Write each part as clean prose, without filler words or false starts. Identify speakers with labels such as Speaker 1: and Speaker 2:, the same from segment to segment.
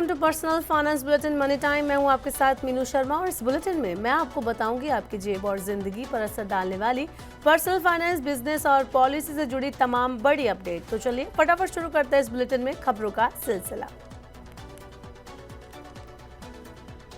Speaker 1: Welcome to personal finance bulletin money time. मैं हूं आपके साथ मीनू शर्मा और इस बुलेटिन में मैं आपको बताऊंगी आपकी जेब और जिंदगी पर असर डालने वाली पर्सनल फाइनेंस, बिजनेस और पॉलिसी से जुड़ी तमाम बड़ी अपडेट। तो चलिए फटाफट शुरू करते हैं इस बुलेटिन में खबरों का सिलसिला।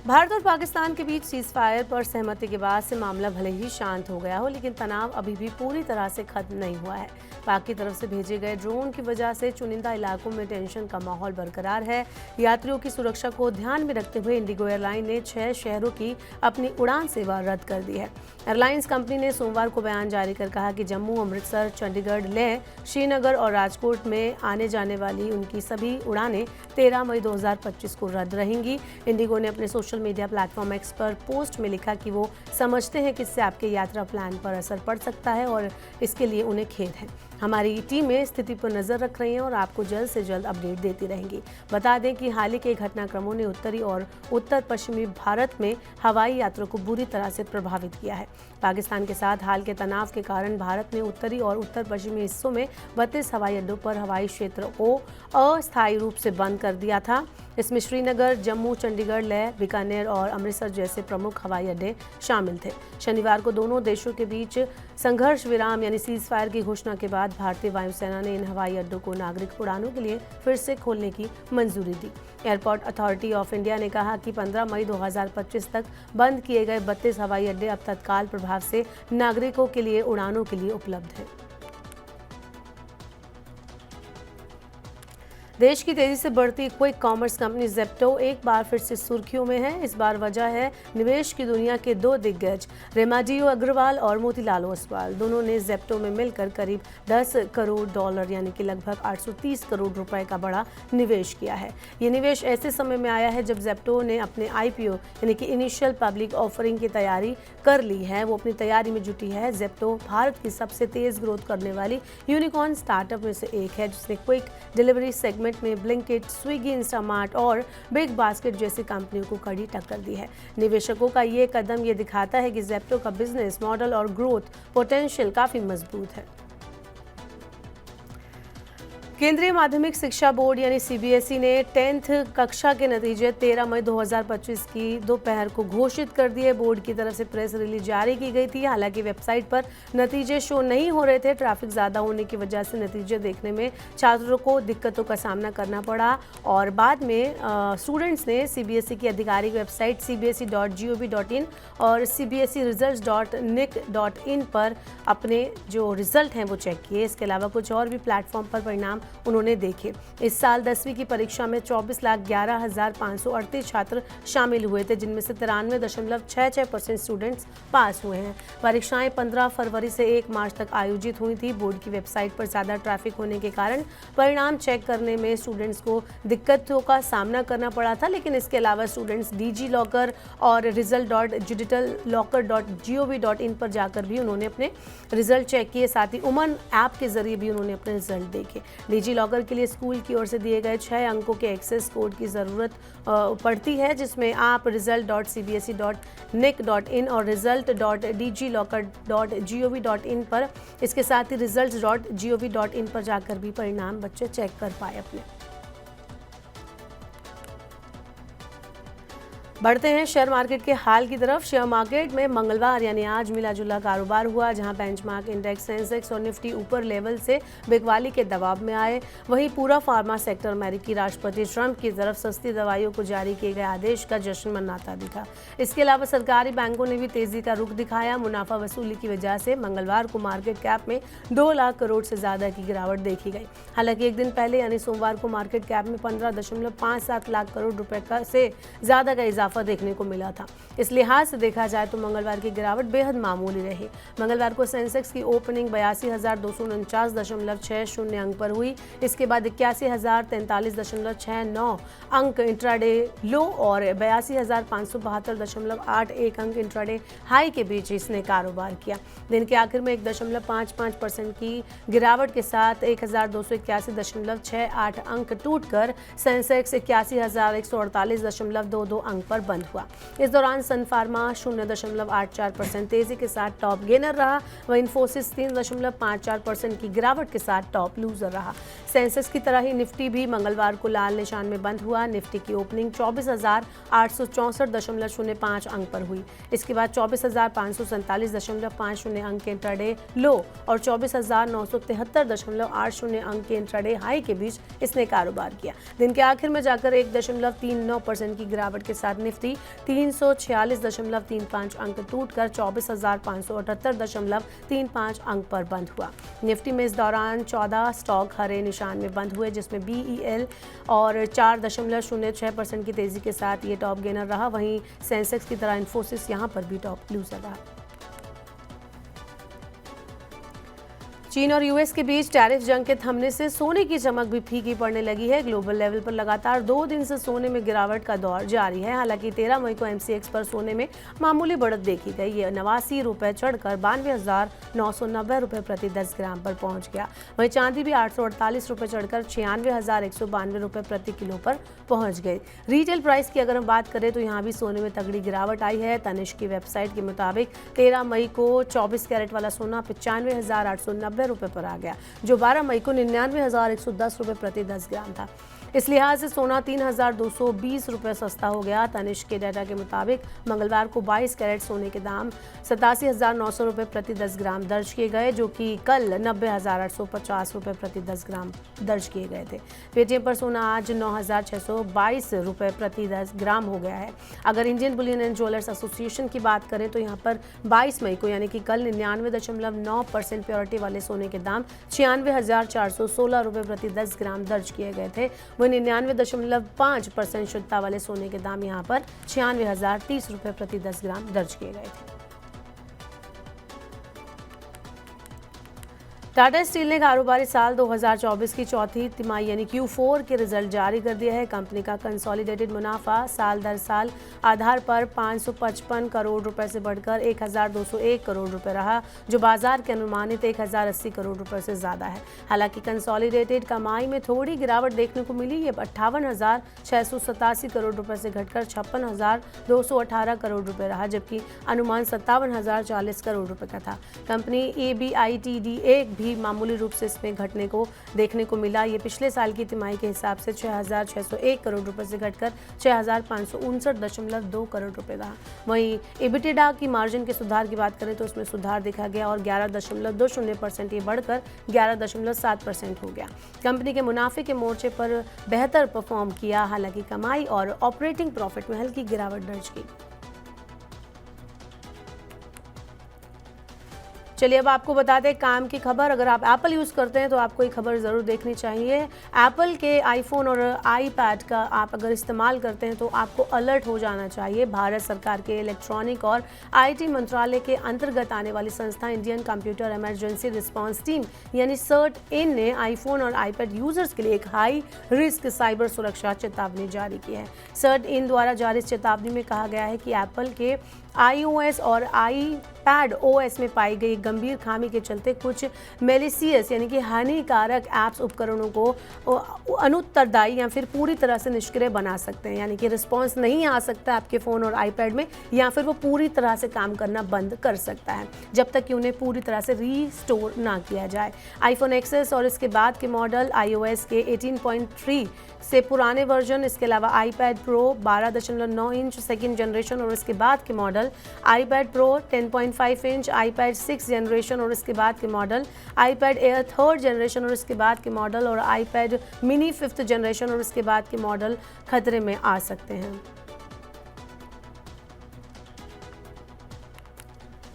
Speaker 1: भारत और पाकिस्तान के बीच सीज फायर पर सहमति के बाद से मामला भले ही शांत हो गया हो, लेकिन तनाव अभी भी पूरी तरह से खत्म नहीं हुआ है। पाक की तरफ से भेजे गए ड्रोन की वजह से चुनिंदा इलाकों में टेंशन का माहौल बरकरार है। यात्रियों की सुरक्षा को ध्यान में रखते हुए इंडिगो एयरलाइन ने 6 शहरों की अपनी उड़ान सेवा रद्द कर दी है। एयरलाइंस कंपनी ने सोमवार को बयान जारी कर कहा कि जम्मू, अमृतसर, चंडीगढ़, लेह, श्रीनगर और राजकोट में आने जाने वाली उनकी सभी उड़ानें 13 मई 2025 को रद्द रहेंगी। इंडिगो ने अपने सोशल मीडिया प्लेटफॉर्म एक्स पर पोस्ट में लिखा कि वो समझते हैं कि इससे आपके यात्रा प्लान पर असर पड़ सकता है और इसके लिए उन्हें खेद है। हमारी टीमें स्थिति पर नजर रख रही हैं और आपको जल्द से जल्द अपडेट देती रहेंगी। बता दें कि हाल ही के घटनाक्रमों ने उत्तरी और उत्तर पश्चिमी भारत में हवाई यात्रा को बुरी तरह से प्रभावित किया है। पाकिस्तान के साथ हाल के तनाव के कारण भारत ने उत्तरी और उत्तर पश्चिमी हिस्सों में 32 हवाई अड्डों पर हवाई क्षेत्र को अस्थायी रूप से बंद कर दिया था। इसमें श्रीनगर, जम्मू, चंडीगढ़, लेह, बीकानेर और अमृतसर जैसे प्रमुख हवाई अड्डे शामिल थे। शनिवार को दोनों देशों के बीच संघर्ष विराम यानी सीज फायर की घोषणा के बाद भारतीय वायुसेना ने इन हवाई अड्डों को नागरिक उड़ानों के लिए फिर से खोलने की मंजूरी दी। एयरपोर्ट अथॉरिटी ऑफ इंडिया ने कहा कि 15 मई 2025 तक बंद किए गए 32 हवाई अड्डे अब तत्काल प्रभाव से नागरिकों के लिए उड़ानों के लिए उपलब्ध हैं। देश की तेजी से बढ़ती क्विक कॉमर्स कंपनी ज़ेप्टो एक बार फिर से सुर्खियों में है। इस बार वजह है निवेश की दुनिया के 2 दिग्गज रेमाडियो अग्रवाल और मोतीलाल ओसवाल। दोनों ने ज़ेप्टो में मिलकर करीब $10 करोड़ यानी कि लगभग 830 करोड़ रुपए का बड़ा निवेश किया है। ये निवेश ऐसे समय में आया है जब ज़ेप्टो ने अपने IPO यानी कि इनिशियल पब्लिक ऑफरिंग की तैयारी कर ली है। वो अपनी तैयारी में जुटी है। ज़ेप्टो भारत की सबसे तेज ग्रोथ करने वाली यूनिकॉर्न स्टार्टअप में से एक है, जिसने क्विक डिलीवरी सेगमेंट में ब्लिंकिट, स्विगी, इंस्टामार्ट और बिग बास्केट जैसी कंपनियों को कड़ी टक्कर दी है। निवेशकों का ये कदम ये दिखाता है कि ज़ेप्टो का बिजनेस मॉडल और ग्रोथ पोटेंशियल काफी मजबूत है। केंद्रीय माध्यमिक शिक्षा बोर्ड यानी CBSE ने 10th कक्षा के नतीजे 13 मई 2025 की दोपहर को घोषित कर दिए। बोर्ड की तरफ से प्रेस रिलीज जारी की गई थी। हालांकि वेबसाइट पर नतीजे शो नहीं हो रहे थे। ट्रैफिक ज़्यादा होने की वजह से नतीजे देखने में छात्रों को दिक्कतों का सामना करना पड़ा और बाद में स्टूडेंट्स ने CBSE की आधिकारिक वेबसाइट cbse.gov.in और cbseresults.nic.in पर अपने जो रिजल्ट हैं वो चेक किए। इसके अलावा कुछ और भी प्लेटफॉर्म पर परिणाम उन्होंने देखे। इस साल 10वीं की परीक्षा में 24,11,538 छात्र शामिल हुए थे, जिनमें से 93.66% स्टूडेंट्स पास हुए हैं। परीक्षाएं 15 फरवरी से 1 मार्च तक आयोजित हुई थी। बोर्ड की वेबसाइट पर ज़्यादा ट्रैफिक होने के कारण परिणाम चेक करने में स्टूडेंट्स को दिक्कतों का सामना करना पड़ा था, लेकिन इसके अलावा स्टूडेंट्स DG लॉकर और result.digitalllocker.gov.in पर जाकर भी उन्होंने अपने रिजल्ट चेक किए। साथ ही उमन ऐप के जरिए भी उन्होंने अपने रिजल्ट देखे। DG लॉकर के लिए स्कूल की ओर से दिए गए 6 अंकों के एक्सेस कोड की ज़रूरत पड़ती है, जिसमें आप result.cbse.nic.in और result.diglocker.gov.in पर, इसके साथ ही results.gov.in पर जाकर भी परिणाम बच्चे चेक कर पाए अपने। बढ़ते हैं शेयर मार्केट के हाल की तरफ। शेयर मार्केट में मंगलवार यानी आज मिला जुला कारोबार हुआ, जहां बेंचमार्क इंडेक्स, सेंसेक्स और निफ्टी ऊपर लेवल से बिकवाली के दबाव में आए। वहीं पूरा फार्मा सेक्टर अमेरिकी राष्ट्रपति ट्रंप की तरफ सस्ती दवाइयों को जारी किए गए आदेश का जश्न मनाता दिखा। इसके अलावा सरकारी बैंकों ने भी तेजी का रुख दिखाया। मुनाफा वसूली की वजह से मंगलवार को मार्केट कैप में 2 लाख करोड़ से ज्यादा की गिरावट देखी गई। हालांकि एक दिन पहले यानी सोमवार को मार्केट कैप में 15.57 लाख करोड़ रुपए का से ज्यादा का इजाफा देखने को मिला था। इस लिहाज से देखा जाए तो मंगलवार की गिरावट बेहद मामूली रही। मंगलवार को सेंसेक्स की ओपनिंग 82,249.60 अंक पर हुई। इसके बाद 81,043.69 अंक इंट्राडे लो और 82,572.81 अंक इंट्राडे हाई के बीच इसने कारोबार किया। दिन के आखिर में 1.55% की गिरावट के साथ 1,281.68 अंक टूटकर सेंसेक्स 81,148.22 अंक पर बंद हुआ। इस दौरान सन फार्मा 0.84% तेजी के साथ टॉप गेनर रहा, वहीं इन्फोसिस 3.54% की गिरावट के साथ टॉप लूजर रहा। सेंसेक्स की तरह ही निफ्टी भी मंगलवार को लाल निशान में बंद हुआ। निफ्टी की ओपनिंग 24,864.05 अंक पर हुई। इसके बाद 24,547.50 अंक के इंट्राडे लो और 24,973.80 अंक के इंट्राडे हाई के बीच इसने कारोबार किया। दिन के आखिर में जाकर 1.39% की गिरावट के साथ निफ्टी 346.35 अंक टूटकर 24,578.35 अंक पर बंद हुआ। निफ्टी में इस दौरान 14 स्टॉक हरे निशान में बंद हुए, जिसमें BEL और 4.06% की तेजी के साथ ये टॉप गेनर रहा। वहीं सेंसेक्स की तरह इन्फोसिस यहां पर भी टॉप लूजर रहा। चीन और यूएस के बीच टैरिफ जंग के थमने से सोने की चमक भी फीकी पड़ने लगी है। ग्लोबल लेवल पर लगातार 2 दिन से सोने में गिरावट का दौर जारी है। हालांकि 13 मई को MCX पर सोने में मामूली बढ़त देखी गई। ये 89 रुपये चढ़कर 92,990 रुपये प्रति 10 ग्राम पर पहुंच गया। वहीं चांदी भी 848 रुपये चढ़कर 96,192 रुपये प्रति किलो पर पहुंच गई। रिटेल प्राइस की अगर हम बात करें तो यहाँ भी सोने में तगड़ी गिरावट आई है। तनिष्क की वेबसाइट के मुताबिक 13 मई को 24 कैरेट वाला सोना 95,890 रुपए पर आ गया, जो 12 मई को 99,110 रुपए प्रति 10 ग्राम था। इस लिहाज से सोना 3,220 रुपये सस्ता हो गया। तनिष्क के डाटा के मुताबिक मंगलवार को 22 कैरेट सोने के दाम 87,900 रुपये प्रति 10 ग्राम दर्ज किए गए, जो कि कल 90,850 रुपये प्रति 10 ग्राम दर्ज किए गए थे। पेटीएम पर सोना आज 9,622 रुपये प्रति 10 ग्राम हो गया है। अगर Indian Boolean and jewellers association की बात करें तो यहाँ पर 22 मई को यानी कि कल 99.9% प्योरिटी वाले सोने के दाम 96,416 रुपये प्रति 10 ग्राम दर्ज किए गए थे। 99.5% शुद्धता वाले सोने के दाम यहां पर 96,030 रुपये प्रति 10 ग्राम दर्ज किए गए थे। टाटा स्टील ने कारोबारी साल 2024 की चौथी तिमाही यानी Q4 के रिजल्ट जारी कर दिया है। कंपनी का कंसोलिडेटेड मुनाफा साल दर साल आधार पर 555 करोड़ रुपए से बढ़कर 1,201 करोड़ रुपए रहा, जो बाजार के अनुमानित 1,080 करोड़ रुपए से ज्यादा है। हालांकि कंसोलिडेटेड कमाई में थोड़ी गिरावट देखने को मिली। ये 58,687 करोड़ रुपए से घटकर 56,218 करोड़ रुपए रहा, जबकि अनुमान 57,040 करोड़ रुपए का था। कंपनी EBITDA भी मामूली रूप से इसमें घटने को देखने को मिला। ये पिछले साल की तिमाही के हिसाब से 6,601 करोड़ रुपए से घटकर 6,559.2 करोड़ रुपए रहा। वहीं EBITDA की मार्जिन के सुधार की बात करें तो उसमें सुधार देखा गया और 11.20% ये बढ़कर 11.7% हो गया। कंपनी के मुनाफे के मोर्चे पर बेहतर परफॉर्म किया, हालांकि कमाई और ऑपरेटिंग प्रॉफिट में हल्की गिरावट दर्ज की। चलिए अब आपको बता दें काम की खबर। अगर आप एप्पल यूज़ करते हैं तो आपको ये खबर ज़रूर देखनी चाहिए। एप्पल के आईफोन और आईपैड का आप अगर इस्तेमाल करते हैं तो आपको अलर्ट हो जाना चाहिए। भारत सरकार के इलेक्ट्रॉनिक और IT मंत्रालय के अंतर्गत आने वाली संस्था Indian computer emergency response team यानी CERT-IN ने आईफोन और आईपैड यूजर्स के लिए एक हाई रिस्क साइबर सुरक्षा चेतावनी जारी की है। CERT-IN द्वारा जारी चेतावनी में कहा गया है कि एप्पल के iOS और iPad OS में पाई गई गंभीर खामी के चलते कुछ मेलिशियस यानी कि हानिकारक ऐप्स उपकरणों को अनुत्तरदायी या फिर पूरी तरह से निष्क्रिय बना सकते हैं, यानी कि रिस्पॉन्स नहीं आ सकता आपके फ़ोन और आईपैड में, या फिर वो पूरी तरह से काम करना बंद कर सकता है जब तक कि उन्हें पूरी तरह से रीस्टोर ना किया जाए। आईफोन XS और इसके बाद के मॉडल iOS के 18.3 से पुराने वर्जन, इसके अलावा iPad Pro 12.9 inch second generation और इसके बाद के model, iPad Pro 10.5 inch, iPad 6 generation और इसके बाद के model, iPad Air 3rd generation और इसके बाद के मॉडल और iPad mini 5th जनरेशन और इसके बाद के मॉडल खतरे में आ सकते हैं।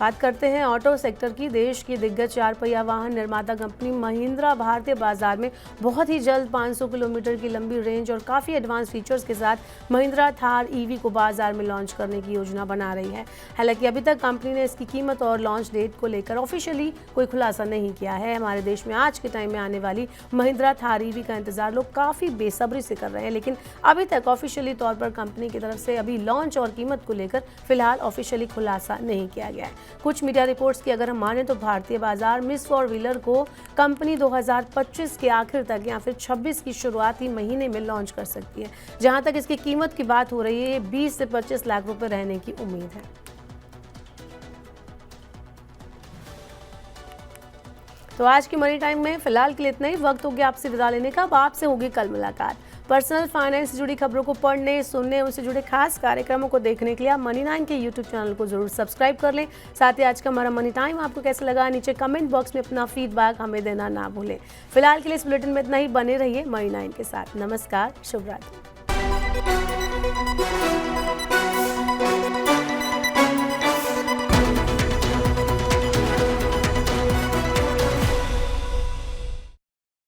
Speaker 1: बात करते हैं ऑटो सेक्टर की। देश की दिग्गज 4 पहिया वाहन निर्माता कंपनी महिंद्रा भारतीय बाजार में बहुत ही जल्द 500 किलोमीटर की लंबी रेंज और काफ़ी एडवांस फीचर्स के साथ महिंद्रा थार EV को बाजार में लॉन्च करने की योजना बना रही है। हालांकि अभी तक कंपनी ने इसकी कीमत और लॉन्च डेट को लेकर ऑफिशियली कोई खुलासा नहीं किया है। हमारे देश में आज के टाइम में आने वाली महिंद्रा थार EV का इंतजार लोग काफ़ी बेसब्री से कर रहे हैं, लेकिन अभी तक ऑफिशियली तौर पर कंपनी की तरफ से अभी लॉन्च और कीमत को लेकर फिलहाल ऑफिशियली खुलासा नहीं किया गया है। कुछ मीडिया रिपोर्ट्स की अगर हम माने तो भारतीय बाजार में इस फोर व्हीलर को कंपनी 2025 के आखिर तक या फिर 26 की शुरुआती महीने में लॉन्च कर सकती है। जहां तक इसकी कीमत की बात हो रही है, 20 से 25 लाख रुपए रहने की उम्मीद है। तो आज की मनी टाइम में फिलहाल के लिए इतना ही। वक्त हो गया आपसे विदा लेने का। अब आपसे होगी कल मुलाकात। पर्सनल फाइनेंस से जुड़ी खबरों को पढ़ने, सुनने, उनसे जुड़े खास कार्यक्रमों को देखने के लिए आप मनी 9 के यूट्यूब चैनल को जरूर सब्सक्राइब कर लें। साथ ही आज का हमारा मनी टाइम आपको कैसा लगा, नीचे कमेंट बॉक्स में अपना फीडबैक हमें देना ना भूलें। फिलहाल के लिए इस बुलेटिन में इतना ही। बने रहिए मनी 9 के साथ। नमस्कार, शुभ रात्रि।